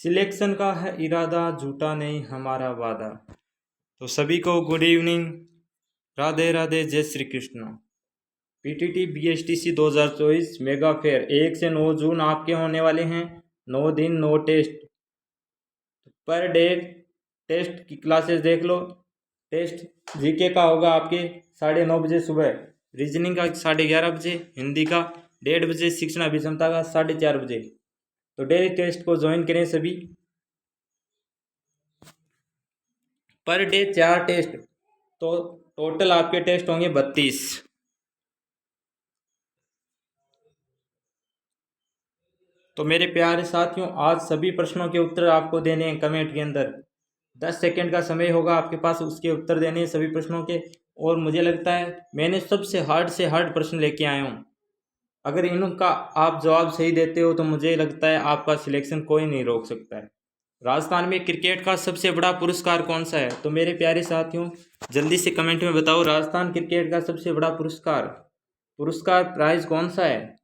Selection का है इरादा, झूठा नहीं हमारा वादा। तो सभी को गुड इवनिंग, राधे राधे, जय Shri Krishna. PTT BSTC 2024 mega fair 1 से 9 जून आपके होने वाले हैं। 9 दिन 9 टेस्ट पर डे। टेस्ट की क्लासेस देख लो। टेस्ट जीके का होगा आपके 9:30 बजे सुबह, रीजनिंग का 11:30 बजे, हिंदी का 1:30 बजे, शिक्षण अभिक्षमता का 4:30 बजे। तो डेली टेस्ट को ज्वाइन करें सभी। पर डे 4 टेस्ट, तो टोटल आपके टेस्ट होंगे 32। तो मेरे प्यारे साथियों, आज सभी प्रश्नों के उत्तर आपको देने हैं कमेंट के अंदर। 10 सेकंड का समय होगा आपके पास, उसके उत्तर देने हैं सभी प्रश्नों के। और मुझे लगता है मैंने सबसे हार्ड से हार्ड प्रश्न लेके आया हूँ। अगर इनका आप जवाब सही देते हो तो मुझे लगता है आपका सिलेक्शन कोई नहीं रोक सकता है। राजस्थान में क्रिकेट का सबसे बड़ा पुरस्कार कौन सा है? तो मेरे प्यारे साथियों, जल्दी से कमेंट में बताओ, राजस्थान क्रिकेट का सबसे बड़ा पुरस्कार प्राइज कौन सा है?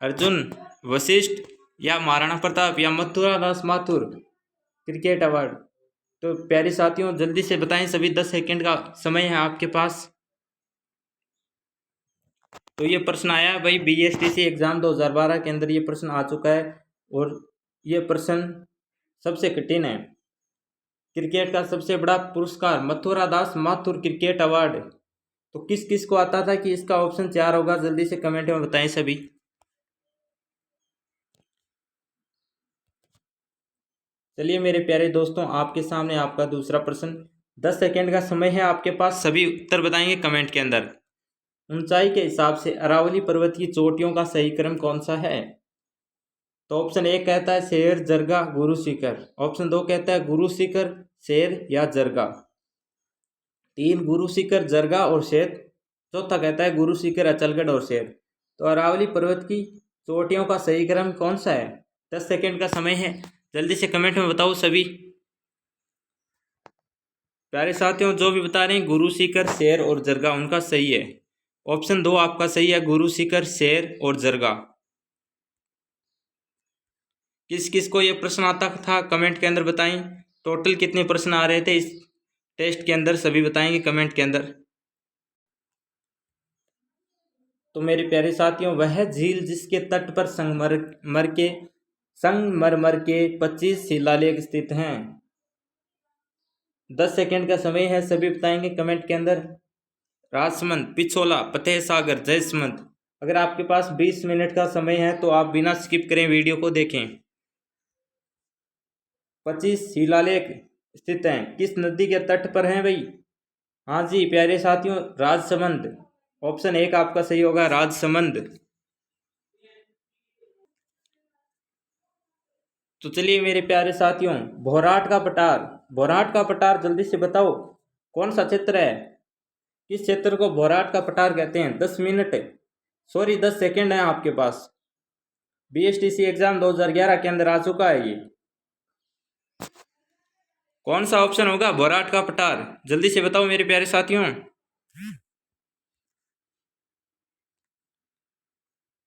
अर्जुन, वशिष्ठ, या महाराणा प्रताप, या मथुरा दास माथुर क्रिकेट अवार्ड? तो प्यारे साथियों जल्दी से बताएं सभी। 10 सेकंड का समय है आपके पास। तो ये प्रश्न आया है भाई, बीएसटीसी एग्जाम 2012 के अंदर ये प्रश्न आ चुका है। और ये प्रश्न सबसे कठिन है। क्रिकेट का सबसे बड़ा पुरस्कार मथुरा दास माथुर क्रिकेट अवार्ड। तो किस किस को आता था कि इसका ऑप्शन 4 होगा? जल्दी से कमेंट में बताएं सभी। चलिए मेरे प्यारे दोस्तों, आपके सामने आपका दूसरा प्रश्न। 10 सेकंड का समय है आपके पास, सभी उत्तर बताएंगे कमेंट के अंदर। ऊंचाई के हिसाब से अरावली पर्वत की चोटियों का सही क्रम कौन सा है? तो ऑप्शन 1 कहता है शेर, जरगा, गुरु शिखर। ऑप्शन 2 कहता है गुरु शिखर, शेर या जरगा। 3 गुरु शिखर, जरगा और शेर। चौथा कहता है गुरु शिखर, अचलगढ़ और शेर। तो अरावली पर्वत की चोटियों का सही क्रम कौन सा है? 10 सेकंड का समय है, जल्दी से कमेंट में बताओ सभी। प्यारे साथियों जो भी बता रहे हैं गुरु शिखर, शेर और जरगा, उनका सही है। ऑप्शन 2 आपका सही है, गुरु शिखर, शेर और जरगा। किस किस को ये प्रश्न आता था कमेंट के अंदर बताएं। टोटल कितने प्रश्न आ रहे थे इस टेस्ट के अंदर, सभी बताएंगे कमेंट के अंदर। तो मेरे प्यारे साथियों, वह झील जिसके तट पर संगमरमर के 25 शिलालेख स्थित हैं। 10 सेकंड का समय है, सभी बताएंगे कमेंट के अंदर। राजसमंद, पिछोला, फतेह सागर, जयसमंद। अगर आपके पास 20 मिनट का समय है तो आप बिना स्किप करें वीडियो को देखें। 25 शिलालेख स्थित हैं, किस नदी के तट पर हैं भाई? हाँ जी प्यारे साथियों, राजसमंद। ऑप्शन 1 आपका सही होगा, राजसमंद। तो चलिए मेरे प्यारे साथियों, भोराट का पठार जल्दी से बताओ कौन सा क्षेत्र है? किस क्षेत्र को भोराट का पठार कहते हैं? 10 मिनट, सॉरी 10 सेकंड है आपके पास। बीएसटीसी एग्जाम 2011 के अंदर आ चुका है ये। कौन सा ऑप्शन होगा भोराट का पठार? जल्दी से बताओ मेरे प्यारे साथियों।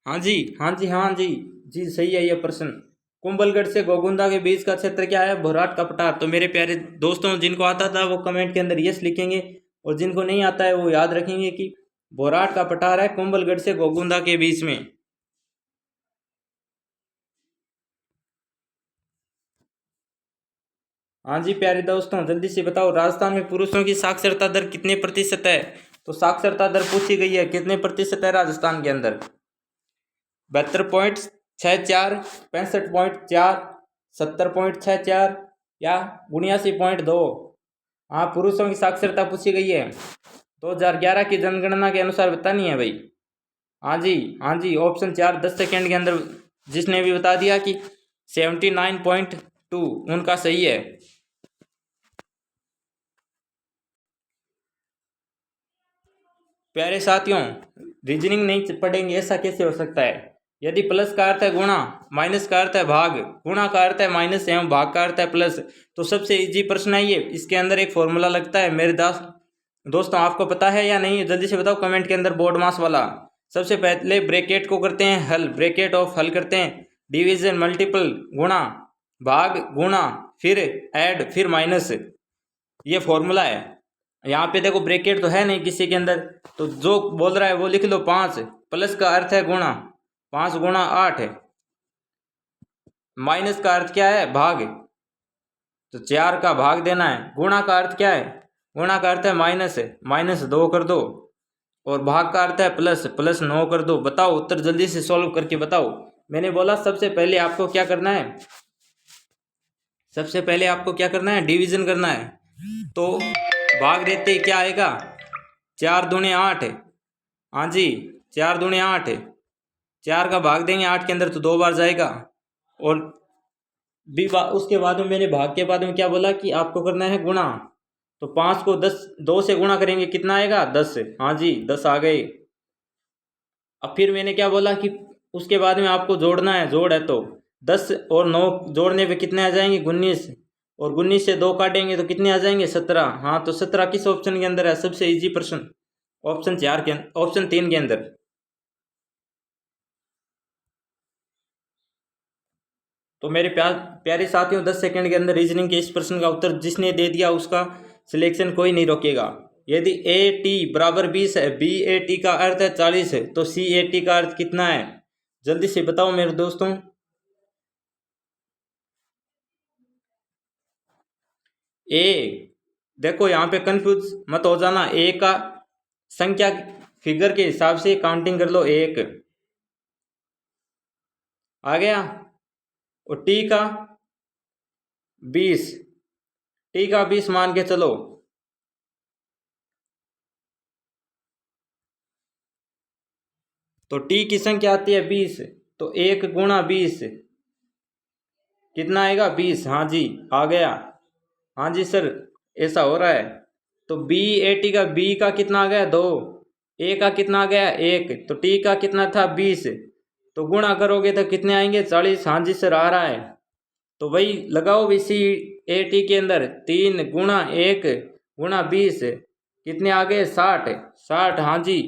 हाँ जी, हाँ जी, हाँ जी जी, सही है ये प्रश्न। कुंभलगढ़ से गोगुंदा के बीच का क्षेत्र क्या है? भोराट का पठार। तो मेरे प्यारे दोस्तों जिनको आता था वो कमेंट के अंदर यस लिखेंगे, और जिनको नहीं आता है वो याद रखेंगे कि भोराट का पठार है कुंभलगढ़ से गोगुंदा के बीच में। हाँ जी प्यारे दोस्तों जल्दी से बताओ, राजस्थान में पुरुषों की साक्षरता दर कितने प्रतिशत है? तो साक्षरता दर पूछी गई है, कितने प्रतिशत है राजस्थान के अंदर? 72.64, 65.4, 70.64 या 79.2? हाँ, पुरुषों की साक्षरता पूछी गई है। 2011 की जनगणना के अनुसार बतानी है भाई। हाँ जी, हाँ जी, ऑप्शन 4 10 सेकेंड के अंदर जिसने भी बता दिया कि 79.2 उनका सही है। प्यारे साथियों, रीजनिंग नहीं पढ़ेंगे ऐसा कैसे हो सकता है? यदि प्लस का अर्थ है गुणा, माइनस का अर्थ है भाग, गुणा का अर्थ है माइनस एवं भाग का अर्थ है प्लस, तो सबसे इजी प्रश्न है ये। इसके अंदर एक फॉर्मूला लगता है मेरे दोस्तों, आपको पता है या नहीं? जल्दी से बताओ कमेंट के अंदर, बोर्ड मास वाला। सबसे पहले ब्रैकेट को करते हैं हल, ब्रैकेट ऑफ हल करते हैं, डिवीजन, मल्टीपल, गुणा, भाग गुणा फिर ऐड फिर माइनस, ये फॉर्मूला है। यहाँ पे देखो ब्रैकेट तो है नहीं किसी के अंदर, तो जो बोल रहा है वो लिख लो 5, प्लस का अर्थ है गुणा, 5 गुणा 8 है, माइनस का अर्थ क्या है भाग, तो 4 का भाग देना है। गुणा का अर्थ क्या है, गुणा का अर्थ है माइनस है, माइनस 2 कर दो, और भाग का अर्थ है प्लस, प्लस 9 कर दो। बताओ उत्तर जल्दी से सॉल्व करके बताओ। मैंने बोला सबसे पहले आपको क्या करना है, सबसे पहले आपको क्या करना है, डिवीजन करना है। तो भाग देते ही क्या आएगा, 4 दूने 8, हाँ जी 4 दूने 8, 4 का भाग देंगे 8 के अंदर तो 2 बार जाएगा। और उसके बाद में मैंने भाग के बाद में क्या बोला कि आपको करना है गुणा, तो 5 को 2 से गुणा करेंगे कितना आएगा 10, हाँ जी 10 आ गए। अब फिर मैंने क्या बोला कि उसके बाद में आपको जोड़ना है, जोड़ है तो 10 और 9 जोड़ने पे कितने आ जाएंगे 19, और 19 से 2 काटेंगे तो कितने आ जाएंगे 17। हाँ तो 17 किस ऑप्शन के अंदर है, सबसे इजी प्रश्न ऑप्शन 4 के ऑप्शन 3 के अंदर। तो मेरे प्यारे साथियों 10 सेकंड के अंदर रीजनिंग के इस प्रश्न का उत्तर जिसने दे दिया उसका सिलेक्शन कोई नहीं रोकेगा। यदि ए टी बराबर 20 है, बी ए टी का अर्थ है 40 है, तो सी ए टी का अर्थ कितना है, जल्दी से बताओ मेरे दोस्तों। ए, देखो यहाँ पे कंफ्यूज मत हो जाना, ए का संख्या फिगर के हिसाब से काउंटिंग कर लो, 1 आ गया, और टी का 20, टी का 20 मान के चलो, तो टी की संख्या आती है 20, तो 1 गुणा 20 कितना आएगा 20, हाँ जी आ गया, हाँ जी सर ऐसा हो रहा है। तो बी ए टी का बी का कितना आ गया 2, ए का कितना आ गया 1, तो टी का कितना था 20, तो गुणा करोगे तो कितने आएंगे 40, हाँ जी सर आ रहा है। तो वही लगाओ भी सी ए टी के अंदर 3 गुणा 1 गुणा 20 कितने आ गए 60, 60 हाँ जी,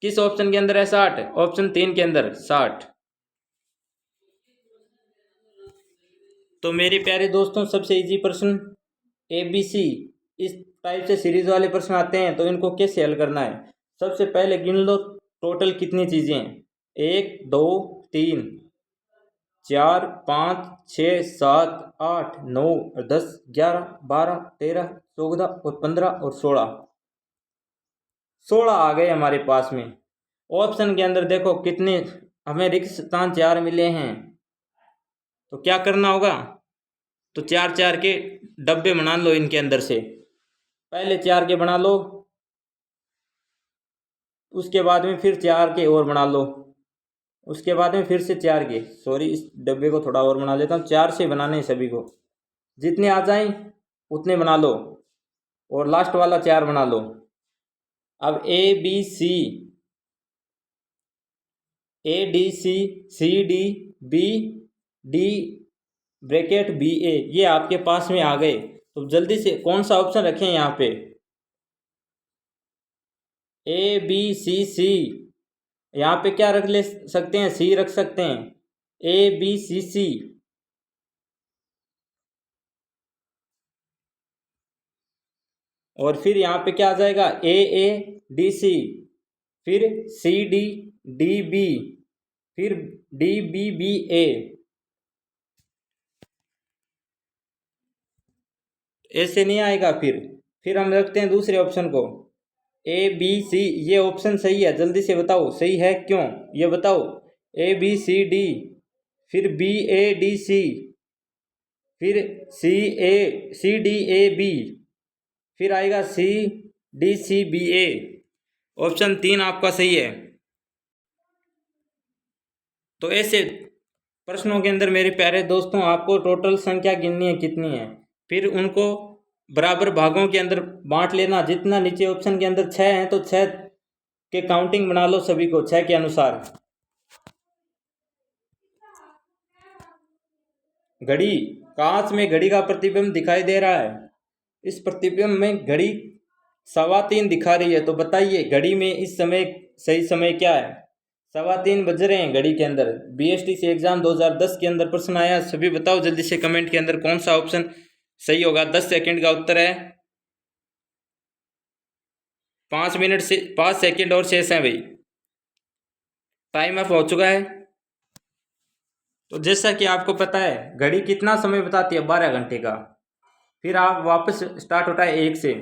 किस ऑप्शन के अंदर है 60, ऑप्शन 3 के अंदर 60। तो मेरे प्यारे दोस्तों सबसे इजी प्रश्न ए बी सी, इस टाइप से सीरीज वाले प्रश्न आते हैं तो इनको कैसे हल करना है। सबसे पहले गिन लो टोटल कितनी चीज़ें हैं, 1 2 3 4 5 6 7 8 9 10 11 12 13 14 और 15 और 16, 16 आ गए हमारे पास में। ऑप्शन के अंदर देखो कितने हमें रिक्त स्थान 4 मिले हैं, तो क्या करना होगा, तो 4 4 के डब्बे बना लो इनके अंदर से, पहले 4 के बना लो, उसके बाद में फिर 4 के और बना लो, उसके बाद में फिर से 4 के, सॉरी इस डब्बे को थोड़ा और बना लेता हूँ, 4 से बनाने सभी को, जितने आ जाएं उतने बना लो, और लास्ट वाला 4 बना लो। अब A B C, A D C, C D, B D bracket B A, ये आपके पास में आ गए, तो जल्दी से कौन सा ऑप्शन रखें यहाँ पे, ए बी सी सी, यहाँ पे क्या रख ले सकते हैं, सी रख सकते हैं, ए बी सी सी, और फिर यहाँ पे क्या आ जाएगा ए डी सी, फिर सी डी डी बी, फिर डी बी बी ए, ऐसे नहीं आएगा। फिर हम रखते हैं दूसरे ऑप्शन को ए बी सी, ये ऑप्शन सही है, जल्दी से बताओ सही है क्यों, ये बताओ, ए बी सी डी, फिर बी ए डी सी, फिर सी डी ए बी, फिर आएगा सी डी सी बी ए, ऑप्शन 3 आपका सही है। तो ऐसे प्रश्नों के अंदर मेरे प्यारे दोस्तों आपको टोटल संख्या गिननी है कितनी है, फिर उनको बराबर भागों के अंदर बांट लेना, जितना नीचे ऑप्शन के अंदर 6 हैं तो 6 के काउंटिंग बना लो सभी को 6 के अनुसार। घड़ी, कांच में घड़ी का प्रतिबिंब दिखाई दे रहा है, इस प्रतिबिंब में घड़ी 3:15 दिखा रही है, तो बताइए घड़ी में इस समय सही समय क्या है, 3:15 बज रहे हैं घड़ी के अंदर। BSTC एग्जाम 2010 के अंदर प्रश्न आया, सभी बताओ जल्दी से कमेंट के अंदर कौन सा ऑप्शन सही होगा। 10 सेकंड का उत्तर है, 5 मिनट से 5 सेकंड और शेष है भाई, टाइम अप हो चुका है। तो जैसा कि आपको पता है घड़ी कितना समय बताती है, 12 घंटे का। फिर आप वापस स्टार्ट होता है 1 से,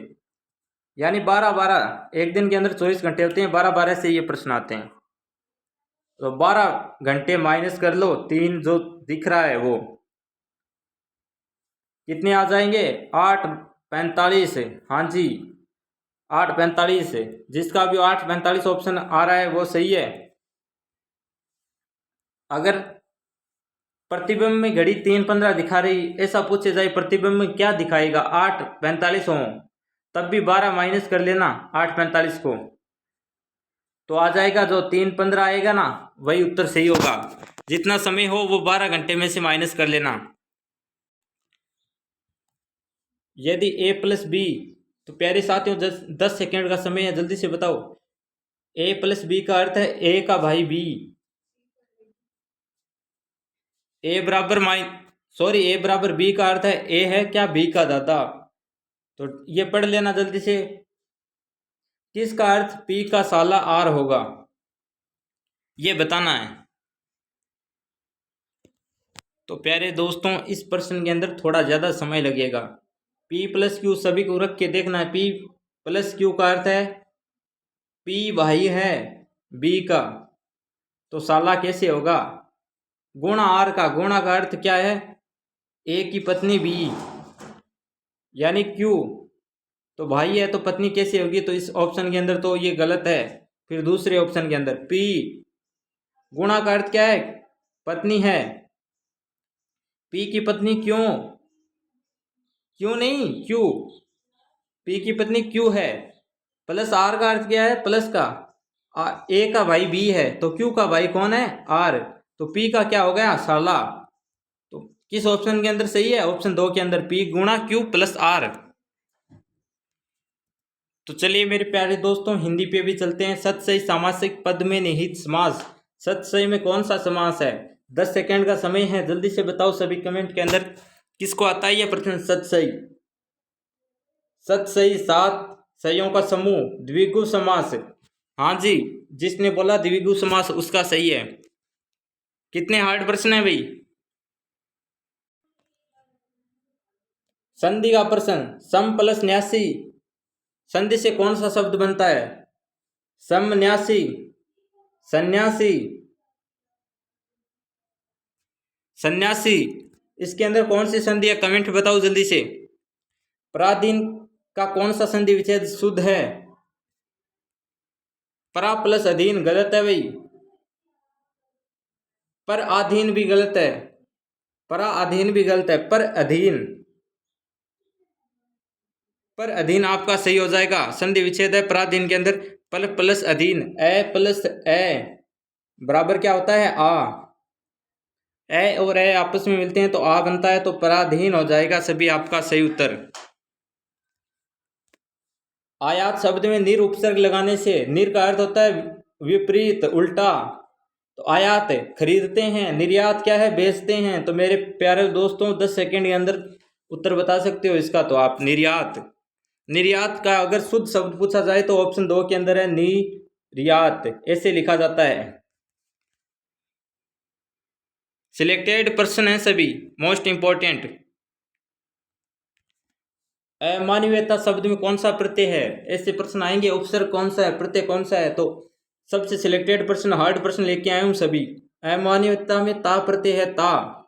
यानी 12 एक दिन के अंदर 24 घंटे होते हैं, 12 से ये प्रश्न आते हैं। तो 12 घंटे माइनस कर लो, 3 जो दिख रहा है वो कितने आ जाएंगे, 8:45। हाँ जी 8:45, जिसका भी 8:45 ऑप्शन आ रहा है वो सही है। अगर प्रतिबिंब में घड़ी 3:15 दिखा रही, ऐसा पूछे जाए प्रतिबिंब में क्या दिखाएगा 8:45 हो, तब भी 12 माइनस कर लेना 8:45 को, तो आ जाएगा जो 3:15 आएगा ना, वही उत्तर सही होगा। जितना समय हो वो 12 घंटे में से माइनस कर लेना। यदि A+B, तो प्यारे साथियों 10 सेकेंड का समय है, जल्दी से बताओ। A+B का अर्थ है A का भाई B। A बराबर B का अर्थ है A है क्या B का दादा। तो ये पढ़ लेना जल्दी से, किसका अर्थ P का साला R होगा, ये बताना है। तो प्यारे दोस्तों इस प्रश्न के अंदर थोड़ा ज़्यादा समय लगेगा। P+Q सभी को रख के देखना है। P+Q का अर्थ है P भाई है B का, तो साला कैसे होगा। गुणा R का, गुणा का अर्थ क्या है, A की पत्नी B, यानी Q, तो भाई है तो पत्नी कैसे होगी, तो इस ऑप्शन के अंदर तो ये गलत है। फिर दूसरे ऑप्शन के अंदर P, गुणा का अर्थ क्या है, पत्नी है, P की पत्नी क्यों नहीं Q, P की पत्नी Q है। प्लस R का अर्थ क्या है, प्लस का, A का भाई B है, तो Q का भाई कौन है, R, तो P का क्या हो गया, साला। तो किस ऑप्शन के अंदर सही है, ऑप्शन 2 के अंदर, P गुणा Q प्लस R। तो चलिए मेरे प्यारे दोस्तों हिंदी पे भी चलते हैं। सतसई सामासिक पद में निहित समास, सतसई में कौन सा समास है। 10 सेकंड का समय है, जल्दी से बताओ सभी कमेंट के अंदर किसको आता है ये प्रश्न। सतसई, सतसई 7 सईयों का समूह, द्विगु समास। हाँ जी, जिसने बोला द्विगु समास उसका सही है। कितने हार्ड प्रश्न है भाई। संधि का प्रश्न, सम प्लस न्यासी, संधि से कौन सा शब्द बनता है, समन्यासी, सन्यासी, सन्यासी। इसके अंदर कौन सी संधि है, कमेंट बताओ जल्दी से। पराधीन का कौन सा संधि विच्छेद शुद्ध है, परा प्लस अधीन गलत है भाई, पर अधीन भी गलत है, परा अधीन भी गलत है, पर अधीन आपका सही हो जाएगा। संधि विच्छेद है पराधीन के अंदर, पल प्लस अधीन, ए प्लस ए बराबर क्या होता है, आ, ए और ए आपस में मिलते हैं तो आ बनता है, तो पराधीन हो जाएगा सभी आपका सही उत्तर। आयात शब्द में निर उपसर्ग लगाने से, निर का अर्थ होता है विपरीत, उल्टा, तो आयात खरीदते हैं, निर्यात क्या है, बेचते हैं। तो मेरे प्यारे दोस्तों 10 सेकंड के अंदर उत्तर बता सकते हो इसका, तो आप निर्यात। निर्यात का अगर शुद्ध शब्द पूछा जाए तो ऑप्शन 2 के अंदर है निर्यात, ऐसे लिखा जाता है। सिलेक्टेड पर्सन है सभी, मोस्ट इंपॉर्टेंट। अमानवीयता शब्द में कौन सा प्रत्यय है, ऐसे प्रश्न आएंगे। उपसर्ग कौन सा है, प्रत्यय कौन सा है, तो सबसे सिलेक्टेड प्रश्न, हार्ड प्रश्न लेके आए हूं सभी। अमानवीयता में ता प्रत्यय है, ता,